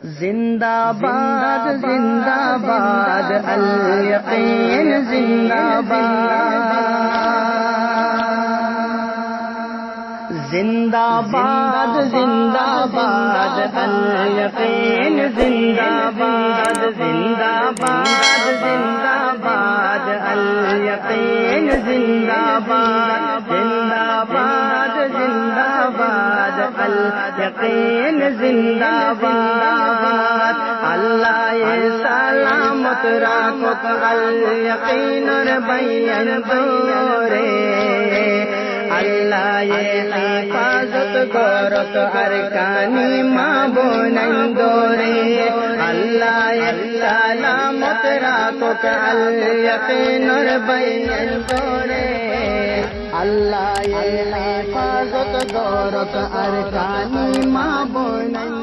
जिंदाबाद जिंदाबाद अल यqin जिंदाबाद जिंदाबाद जिंदाबाद अल यqin जिंदाबाद जिंदाबाद जिंदाबाद अल यqin जिंदाबाद जिंदाबाद जिंदाबाद अल यqin जिंदाबाद अल्लाह ये सलामत राखो अल यqin और बयान दोरे अल्लाह ये हिफाजत गौरत अरकानी माँ बोनंदोरे अल्लाह ये सलामत राखो अल यqin और बयान दोरे अल्लाह ये हिफाजत गौरत अरकानी माँ बोनंदोरे।